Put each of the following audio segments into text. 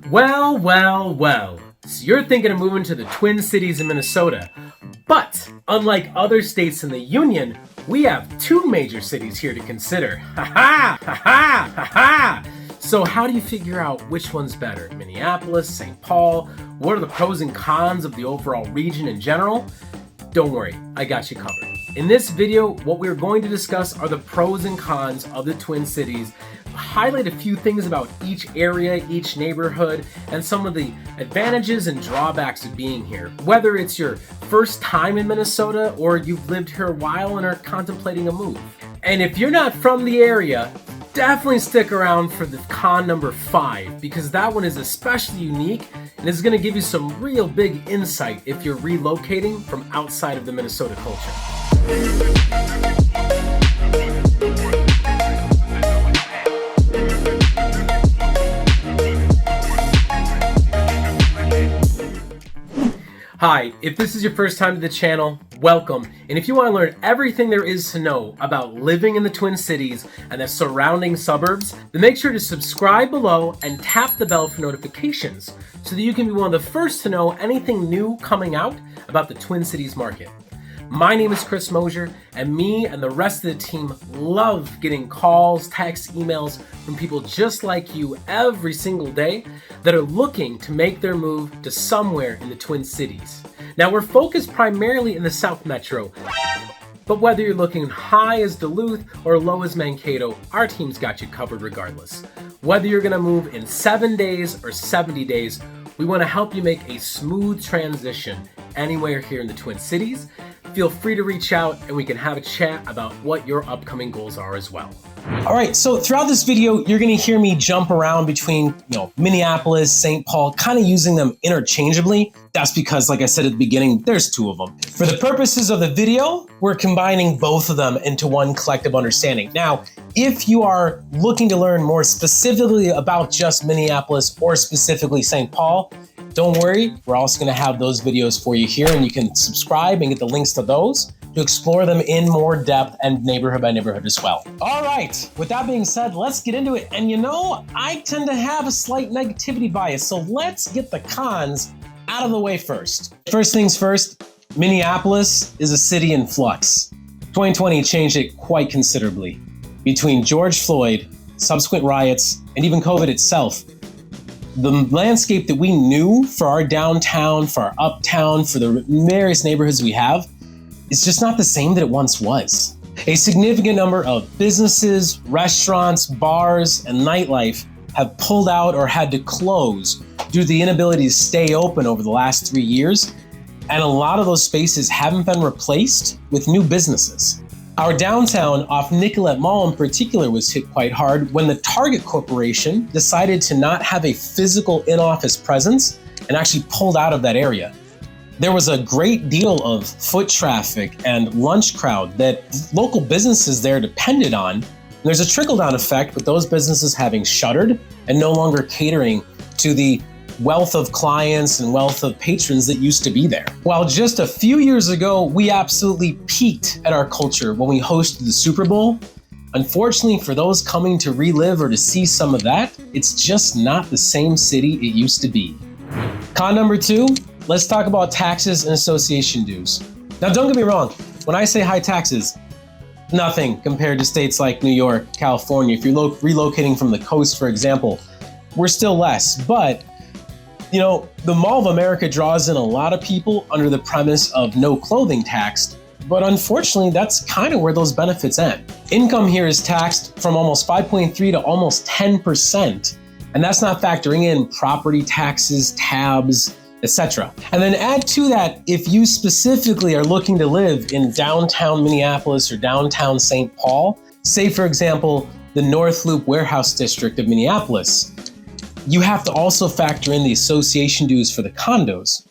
Well. So you're thinking of moving to the Twin Cities in Minnesota. But unlike other states in the Union, we have two major cities here to consider. So how do you figure out which one's better? Minneapolis, St. Paul? What are the pros and cons of the overall region in general? Don't worry, I got you covered. In this video, what we're going to discuss are the pros and cons of the Twin Cities, highlight a few things about each area, each neighborhood, and some of the advantages and drawbacks of being here. Whether it's your first time in Minnesota or you've lived here a while and are contemplating a move. And if you're not from the area, definitely stick around for the con number 5, because that one is especially unique and is going to give you some real big insight if you're relocating from outside of the Minnesota culture. Hi, if this is your first time to the channel, welcome. And if you want to learn everything there is to know about living in the Twin Cities and the surrounding suburbs, then make sure to subscribe below and tap the bell for notifications so that you can be one of the first to know anything new coming out about the Twin Cities market. My name is Chris Mosier, and me and the rest of the team love getting calls, texts, emails from people just like you every single day that are looking to make their move to somewhere in the Twin Cities. Now, we're focused primarily in the South Metro, but whether you're looking high as Duluth or low as Mankato, our team's got you covered regardless. Whether you're going to move in 7 days or 70 days, we want to help you make a smooth transition anywhere here in the Twin Cities. Feel free to reach out and we can have a chat about what your upcoming goals are as well. All right, so throughout this video, you're gonna hear me jump around between Minneapolis, St. Paul, kind of using them interchangeably. That's because, like I said at the beginning, there's two of them. For the purposes of the video, we're combining both of them into one collective understanding. Now, if you are looking to learn more specifically about just Minneapolis or specifically St. Paul, don't worry, we're also going to have those videos for you here, and you can subscribe and get the links to those to explore them in more depth and neighborhood by neighborhood as well. All right, with that being said, let's get into it. And I tend to have a slight negativity bias, so let's get the cons out of the way first. First things first, Minneapolis is a city in flux. 2020 changed it quite considerably. Between George Floyd, subsequent riots, and even COVID itself, the landscape that we knew for our downtown, for our uptown, for the various neighborhoods we have, is just not the same that it once was. A significant number of businesses, restaurants, bars, and nightlife have pulled out or had to close due to the inability to stay open over the last 3 years, and a lot of those spaces haven't been replaced with new businesses. Our downtown off Nicollet Mall in particular was hit quite hard when the Target Corporation decided to not have a physical in-office presence and actually pulled out of that area. There was a great deal of foot traffic and lunch crowd that local businesses there depended on. And there's a trickle-down effect with those businesses having shuttered and no longer catering to the wealth of clients and wealth of patrons that used to be there. While just a few years ago, we absolutely peaked at our culture when we hosted the Super Bowl, unfortunately for those coming to relive or to see some of that, it's just not the same city it used to be. Con number 2, let's talk about taxes and association dues. Now, don't get me wrong, when I say high taxes, nothing compared to states like New York, California. If you're relocating from the coast, for example, we're still less, but the Mall of America draws in a lot of people under the premise of no clothing taxed, but unfortunately, that's kind of where those benefits end. Income here is taxed from almost 5.3 to almost 10%, and that's not factoring in property taxes, tabs, etc. And then add to that, if you specifically are looking to live in downtown Minneapolis or downtown St. Paul, say for example, the North Loop Warehouse District of Minneapolis, you have to also factor in the association dues for the condos.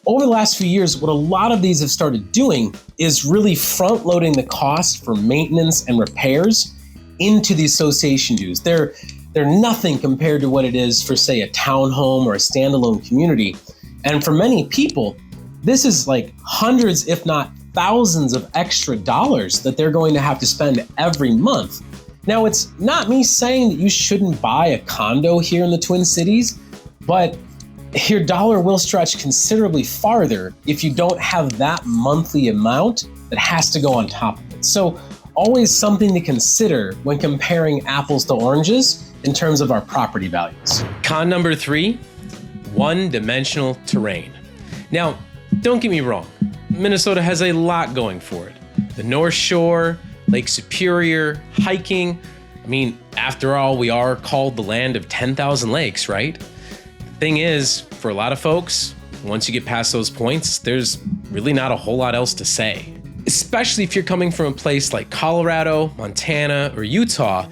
Over the last few years, what a lot of these have started doing is really front-loading the cost for maintenance and repairs into the association dues. They're nothing compared to what it is for, say, a townhome or a standalone community. And for many people, this is like hundreds, if not thousands of extra dollars that they're going to have to spend every month. Now, it's not me saying that you shouldn't buy a condo here in the Twin Cities, but your dollar will stretch considerably farther if you don't have that monthly amount that has to go on top of it. So always something to consider when comparing apples to oranges in terms of our property values. Con number 3, one-dimensional terrain. Now, don't get me wrong, Minnesota has a lot going for it. The North Shore, Lake Superior, hiking. I mean, after all, we are called the land of 10,000 lakes, right? The thing is, for a lot of folks, once you get past those points, there's really not a whole lot else to say. Especially if you're coming from a place like Colorado, Montana, or Utah.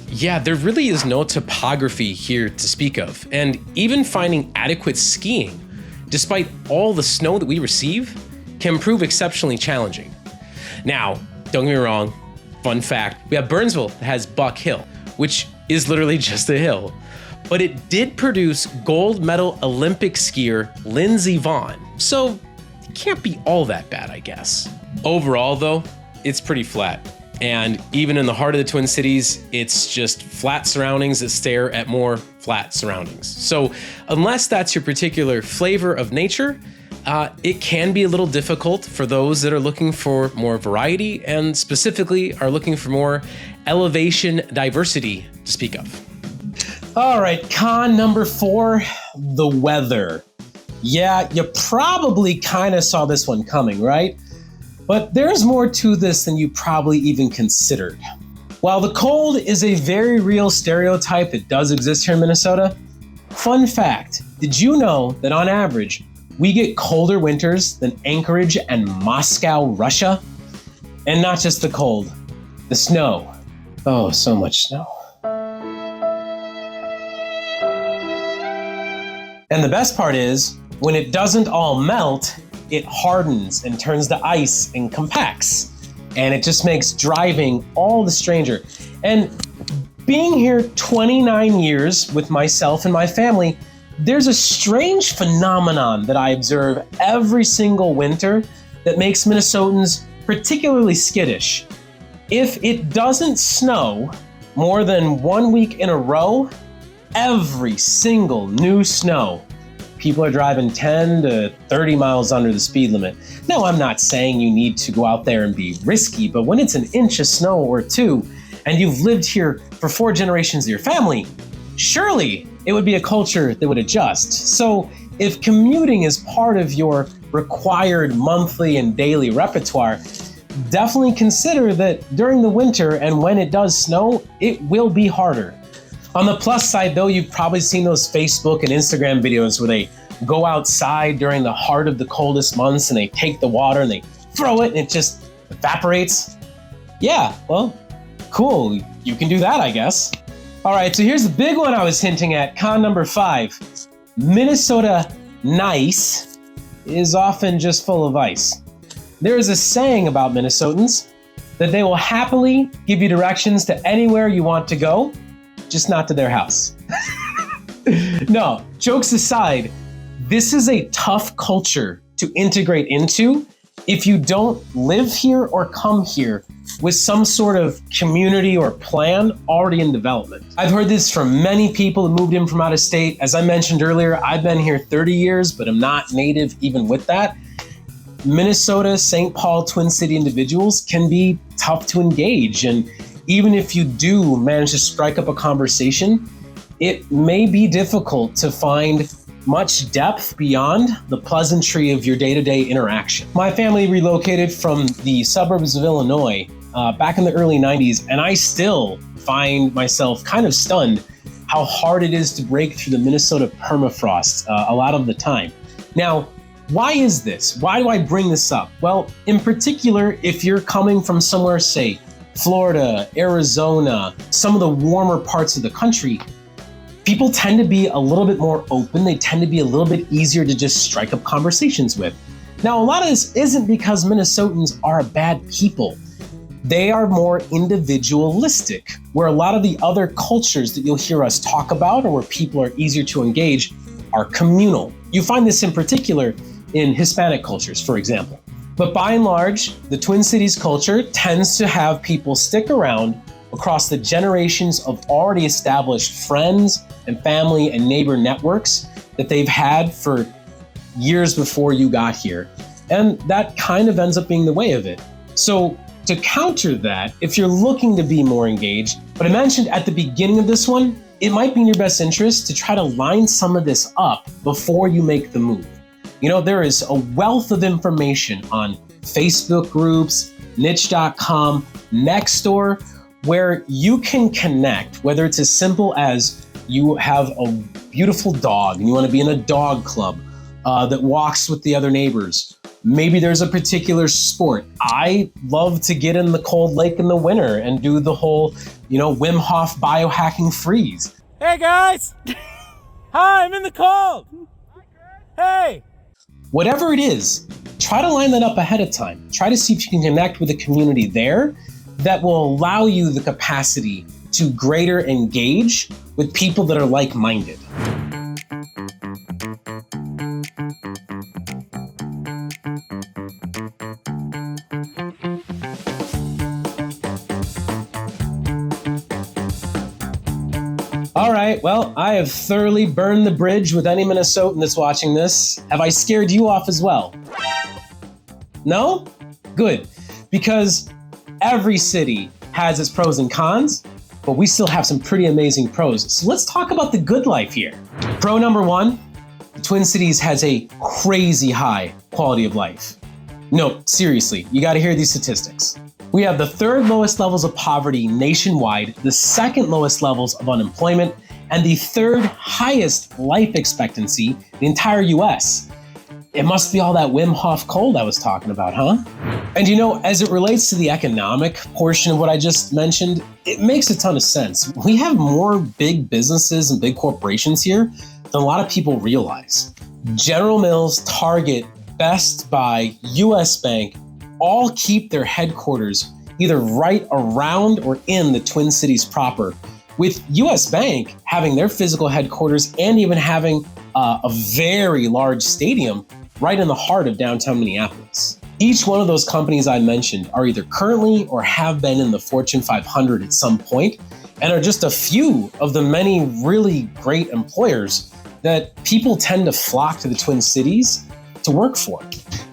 Yeah, there really is no topography here to speak of. And even finding adequate skiing, despite all the snow that we receive, can prove exceptionally challenging. Now, don't get me wrong, fun fact, we have Burnsville that has Buck Hill, which is literally just a hill. But it did produce gold medal Olympic skier Lindsey Vonn, so it can't be all that bad, I guess. Overall though, it's pretty flat. And even in the heart of the Twin Cities, it's just flat surroundings that stare at more flat surroundings. So unless that's your particular flavor of nature, it can be a little difficult for those that are looking for more variety and specifically are looking for more elevation diversity to speak of. All right, con number 4, the weather. Yeah, you probably kind of saw this one coming, right? But there's more to this than you probably even considered. While the cold is a very real stereotype that does exist here in Minnesota, fun fact, did you know that on average, we get colder winters than Anchorage and Moscow, Russia? And not just the cold, the snow. Oh, so much snow. And the best part is, when it doesn't all melt, it hardens and turns to ice and compacts. And it just makes driving all the stranger. And being here 29 years with myself and my family, there's a strange phenomenon that I observe every single winter that makes Minnesotans particularly skittish. If it doesn't snow more than 1 week in a row, every single new snow, people are driving 10 to 30 miles under the speed limit. Now, I'm not saying you need to go out there and be risky, but when it's an inch of snow or 2, and you've lived here for 4 generations of your family, surely it would be a culture that would adjust. So if commuting is part of your required monthly and daily repertoire, definitely consider that during the winter and when it does snow, it will be harder. On the plus side though, you've probably seen those Facebook and Instagram videos where they go outside during the heart of the coldest months and they take the water and they throw it and it just evaporates. Yeah, well, cool, you can do that, I guess. All right, so here's the big one I was hinting at, con number 5. Minnesota nice is often just full of ice. There is a saying about Minnesotans that they will happily give you directions to anywhere you want to go, just not to their house. No, jokes aside, this is a tough culture to integrate into if you don't live here or come here with some sort of community or plan already in development. I've heard this from many people who moved in from out of state. As I mentioned earlier, I've been here 30 years, but I'm not native even with that. Minnesota, St. Paul, Twin City individuals can be tough to engage. And even if you do manage to strike up a conversation, it may be difficult to find much depth beyond the pleasantry of your day-to-day interaction. My family relocated from the suburbs of Illinois back in the early 90s, and I still find myself kind of stunned how hard it is to break through the Minnesota permafrost a lot of the time. Now, why is this? Why do I bring this up? Well, in particular, if you're coming from somewhere, say, Florida, Arizona, some of the warmer parts of the country, people tend to be a little bit more open. They tend to be a little bit easier to just strike up conversations with. Now, a lot of this isn't because Minnesotans are bad people. They are more individualistic, where a lot of the other cultures that you'll hear us talk about or where people are easier to engage are communal. You find this in particular in Hispanic cultures, for example. But by and large, the Twin Cities culture tends to have people stick around across the generations of already established friends and family and neighbor networks that they've had for years before you got here. And that kind of ends up being the way of it. So to counter that, if you're looking to be more engaged, but I mentioned at the beginning of this one, it might be in your best interest to try to line some of this up before you make the move. You know, there is a wealth of information on Facebook groups, niche.com, Nextdoor, where you can connect, whether it's as simple as you have a beautiful dog and you want to be in a dog club that walks with the other neighbors. Maybe there's a particular sport. I love to get in the cold lake in the winter and do the whole, Wim Hof biohacking freeze. Hey guys! Hi, I'm in the cold! Hey! Whatever it is, try to line that up ahead of time. Try to see if you can connect with a community there that will allow you the capacity to greater engage with people that are like-minded. All right, well, I have thoroughly burned the bridge with any Minnesotan that's watching this. Have I scared you off as well? No? Good, because every city has its pros and cons, but we still have some pretty amazing pros. So let's talk about the good life here. Pro number one, the Twin Cities has a crazy high quality of life. No, seriously, you gotta hear these statistics. We have the third lowest levels of poverty nationwide, the second lowest levels of unemployment, and the third highest life expectancy in the entire US. It must be all that Wim Hof cold I was talking about, huh? And as it relates to the economic portion of what I just mentioned, it makes a ton of sense. We have more big businesses and big corporations here than a lot of people realize. General Mills, Target, Best Buy, US Bank, all keep their headquarters either right around or in the Twin Cities proper, with US Bank having their physical headquarters and even having a very large stadium right in the heart of downtown Minneapolis. Each one of those companies I mentioned are either currently or have been in the Fortune 500 at some point, and are just a few of the many really great employers that people tend to flock to the Twin Cities to work for.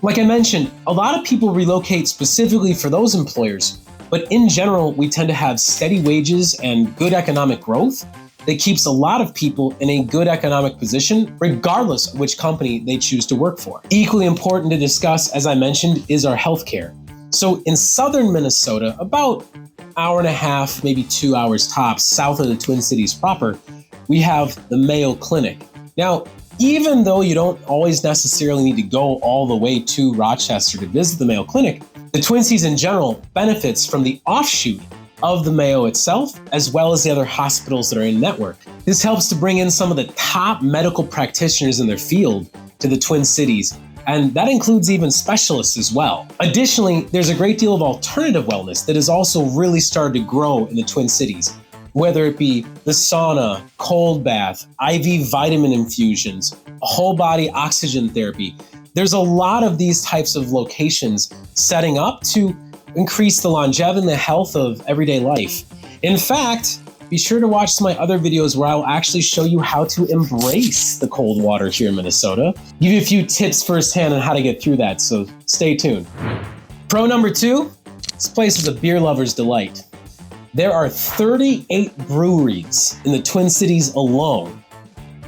Like I mentioned, a lot of people relocate specifically for those employers, but in general, we tend to have steady wages and good economic growth that keeps a lot of people in a good economic position, regardless of which company they choose to work for. Equally important to discuss, as I mentioned, is our healthcare. So in southern Minnesota, about an hour and a half, maybe 2 hours tops, south of the Twin Cities proper, we have the Mayo Clinic. Now, even though you don't always necessarily need to go all the way to Rochester to visit the Mayo Clinic, the Twin Cities in general benefits from the offshoot of the Mayo itself, as well as the other hospitals that are in network. This helps to bring in some of the top medical practitioners in their field to the Twin Cities, and that includes even specialists as well. Additionally, there's a great deal of alternative wellness that has also really started to grow in the Twin Cities, whether it be the sauna, cold bath, IV vitamin infusions, whole body oxygen therapy. There's a lot of these types of locations setting up to increase the longevity and the health of everyday life. In fact, be sure to watch some of my other videos where I'll actually show you how to embrace the cold water here in Minnesota. Give you a few tips firsthand on how to get through that, so stay tuned. Pro number two, this place is a beer lover's delight. There are 38 breweries in the Twin Cities alone,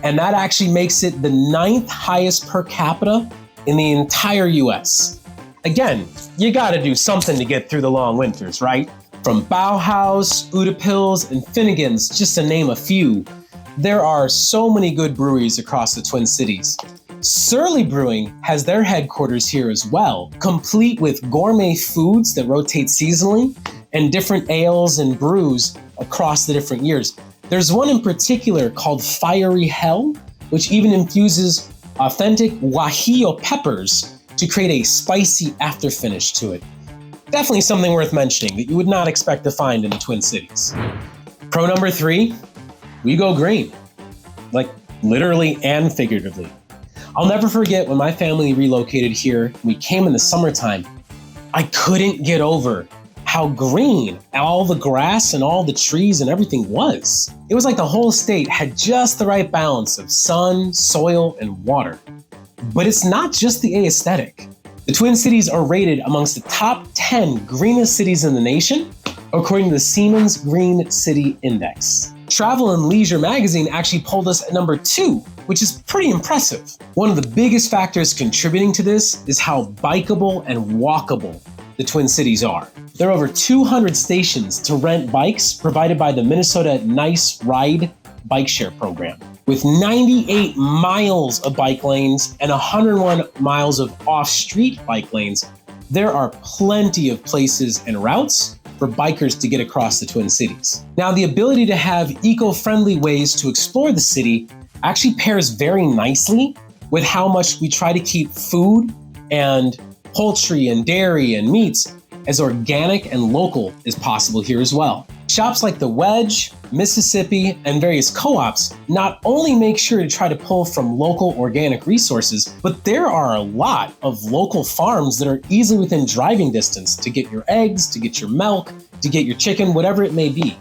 and that actually makes it the 9th highest per capita in the entire US. Again, you gotta do something to get through the long winters, right? From Bauhaus, Utapils, and Finnegan's, just to name a few, there are so many good breweries across the Twin Cities. Surly Brewing has their headquarters here as well, complete with gourmet foods that rotate seasonally and different ales and brews across the different years. There's one in particular called Fiery Hell, which even infuses authentic guajillo peppers to create a spicy afterfinish to it. Definitely something worth mentioning that you would not expect to find in the Twin Cities. Pro number three, we go green, like literally and figuratively. I'll never forget when my family relocated here, we came in the summertime. I couldn't get over how green all the grass and all the trees and everything was. It was like the whole state had just the right balance of sun, soil, and water. But it's not just the aesthetic. The Twin Cities are rated amongst the top 10 greenest cities in the nation, according to the Siemens Green City Index. Travel and Leisure magazine actually pulled us at number 2, which is pretty impressive. One of the biggest factors contributing to this is how bikeable and walkable the Twin Cities are. There are over 200 stations to rent bikes provided by the Minnesota Nice Ride bike share program. With 98 miles of bike lanes and 101 miles of off-street bike lanes, there are plenty of places and routes for bikers to get across the Twin Cities. Now, the ability to have eco-friendly ways to explore the city actually pairs very nicely with how much we try to keep food and poultry and dairy and meats as organic and local as possible here as well. Shops like the Wedge, Mississippi, and various co-ops not only make sure to try to pull from local organic resources, but there are a lot of local farms that are easily within driving distance to get your eggs, to get your milk, to get your chicken, whatever it may be.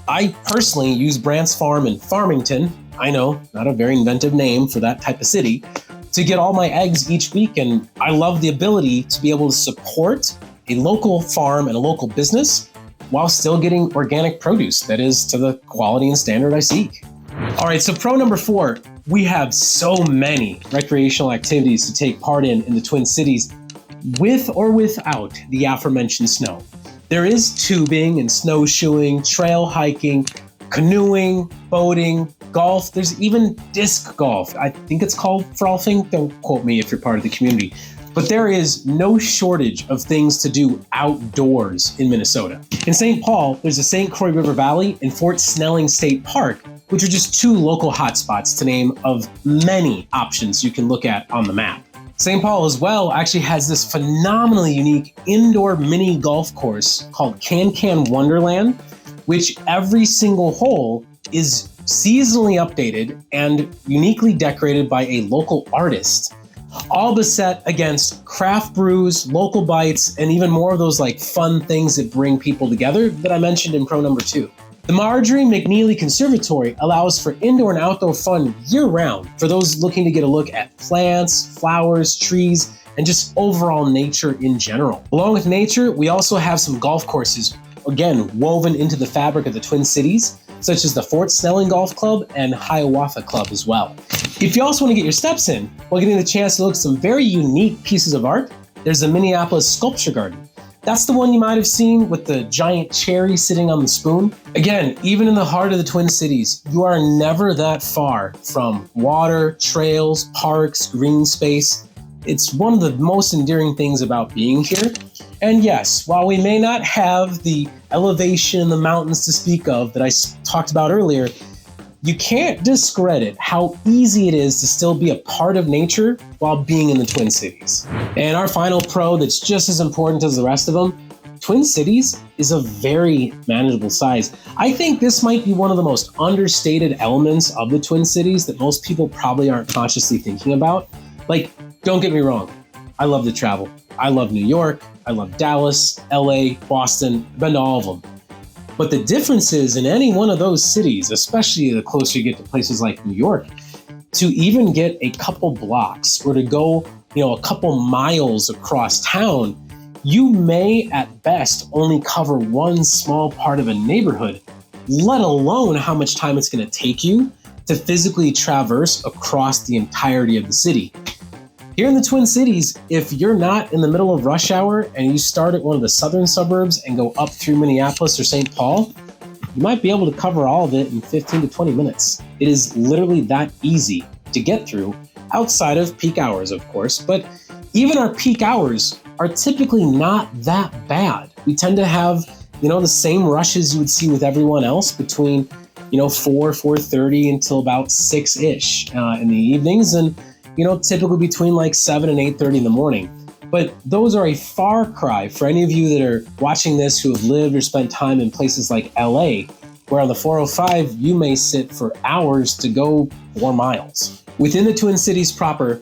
I personally use Brant's Farm in Farmington, I know, not a very inventive name for that type of city, to get all my eggs each week, and I love the ability to be able to support a local farm and a local business while still getting organic produce that is to the quality and standard I seek. All right, so pro number 4, we have so many recreational activities to take part in the Twin Cities with or without the aforementioned snow. There is tubing and snowshoeing, trail hiking, canoeing, boating, golf. There's even disc golf. I think it's called frolfing. Don't quote me if you're part of the community. But there is no shortage of things to do outdoors in Minnesota. In St. Paul, there's the St. Croix River Valley and Fort Snelling State Park, which are just 2 local hotspots to name of many options you can look at on the map. St. Paul as well actually has this phenomenally unique indoor mini golf course called Can Wonderland, which every single hole is seasonally updated and uniquely decorated by a local artist. All beset against craft brews, local bites, and even more of those like fun things that bring people together that I mentioned in pro number 2. The Marjorie McNeely Conservatory allows for indoor and outdoor fun year-round for those looking to get a look at plants, flowers, trees, and just overall nature in general. Along with nature, we also have some golf courses, again, woven into the fabric of the Twin Cities, such as the Fort Snelling Golf Club and Hiawatha Club as well. If you also want to get your steps in while getting the chance to look at some very unique pieces of art, there's the Minneapolis Sculpture Garden. That's the one you might have seen with the giant cherry sitting on the spoon. Again, even in the heart of the Twin Cities, you are never that far from water, trails, parks, green space. It's one of the most endearing things about being here. And yes, while we may not have the elevation in the mountains to speak of that I talked about earlier, you can't discredit how easy it is to still be a part of nature while being in the Twin Cities. And our final pro that's just as important as the rest of them, Twin Cities is a very manageable size. I think this might be one of the most understated elements of the Twin Cities that most people probably aren't consciously thinking about. Like, don't get me wrong, I love to travel. I love New York, I love Dallas, LA, Boston, I've been to all of them. But the difference is in any one of those cities, especially the closer you get to places like New York, to even get a couple blocks or to go, a couple miles across town, you may at best only cover one small part of a neighborhood, let alone how much time it's going to take you to physically traverse across the entirety of the city. Here in the Twin Cities, if you're not in the middle of rush hour and you start at one of the southern suburbs and go up through Minneapolis or St. Paul, you might be able to cover all of it in 15 to 20 minutes. It is literally that easy to get through, outside of peak hours, of course, but even our peak hours are typically not that bad. We tend to have, the same rushes you would see with everyone else between, 4:30 until about 6-ish in the evenings, and typically between like 7 and 8:30 in the morning. But those are a far cry for any of you that are watching this who have lived or spent time in places like LA, where on the 405, you may sit for hours to go 4 miles. Within the Twin Cities proper,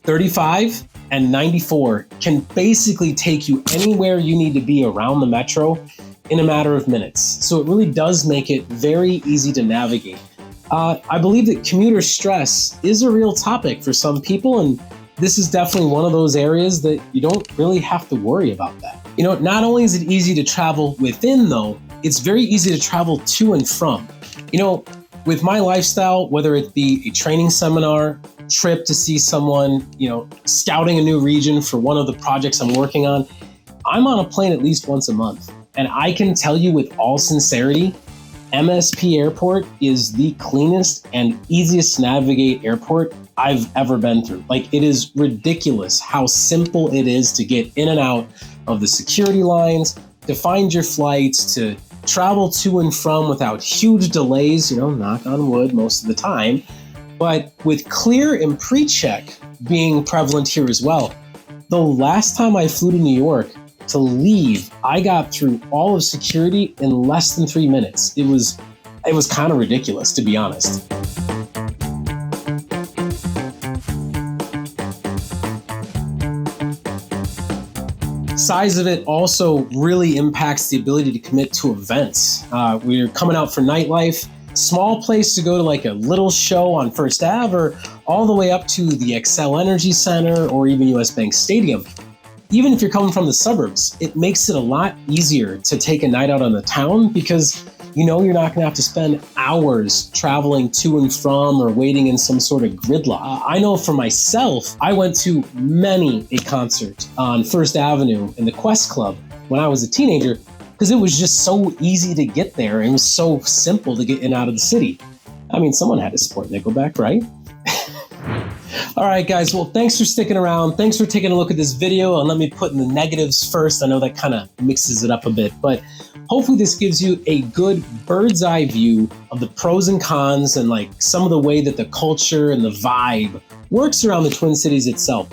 35 and 94 can basically take you anywhere you need to be around the metro in a matter of minutes. So it really does make it very easy to navigate. I believe that commuter stress is a real topic for some people, and this is definitely one of those areas that you don't really have to worry about that. Not only is it easy to travel within though, it's very easy to travel to and from. With my lifestyle, whether it be a training seminar, trip to see someone, scouting a new region for one of the projects I'm working on, I'm on a plane at least once a month. And I can tell you with all sincerity, MSP Airport is the cleanest and easiest to navigate airport I've ever been through. Like, it is ridiculous how simple it is to get in and out of the security lines, to find your flights, to travel to and from without huge delays, knock on wood most of the time. But with clear and pre-check being prevalent here as well, the last time I flew to New York to leave, I got through all of security in less than 3 minutes. It was kind of ridiculous, to be honest. Size of it also really impacts the ability to commit to events. We're coming out for nightlife, small place to go to like a little show on First Ave, or all the way up to the Xcel Energy Center or even US Bank Stadium. Even if you're coming from the suburbs, it makes it a lot easier to take a night out on the town because you're not going to have to spend hours traveling to and from or waiting in some sort of gridlock. I know for myself, I went to many a concert on First Avenue in the Quest Club when I was a teenager because it was just so easy to get there and it was so simple to get in and out of the city. I mean, someone had to support Nickelback, right? All right, guys. Well, thanks for sticking around. Thanks for taking a look at this video. And let me put in the negatives first. I know that kind of mixes it up a bit, but hopefully this gives you a good bird's eye view of the pros and cons and like some of the way that the culture and the vibe works around the Twin Cities itself.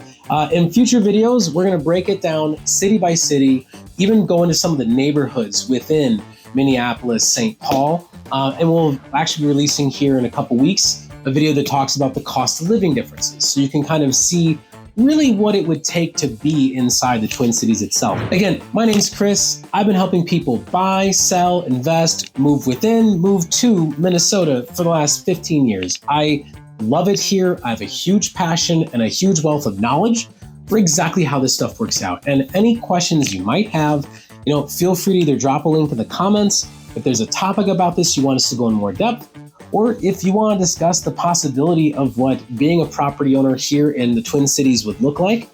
In future videos, we're going to break it down city by city, even go into some of the neighborhoods within Minneapolis, St. Paul. And we'll actually be releasing here in a couple weeks a video that talks about the cost of living differences. So you can kind of see really what it would take to be inside the Twin Cities itself. Again, my name's Chris. I've been helping people buy, sell, invest, move within, move to Minnesota for the last 15 years. I love it here. I have a huge passion and a huge wealth of knowledge for exactly how this stuff works out. And any questions you might have, feel free to either drop a link in the comments if there's a topic about this you want us to go in more depth, or if you want to discuss the possibility of what being a property owner here in the Twin Cities would look like,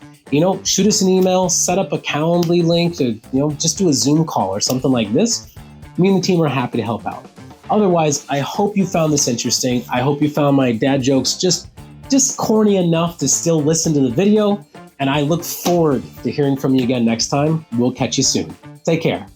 shoot us an email, set up a Calendly link to, just do a Zoom call or something like this. Me and the team are happy to help out. Otherwise, I hope you found this interesting. I hope you found my dad jokes just corny enough to still listen to the video. And I look forward to hearing from you again next time. We'll catch you soon. Take care.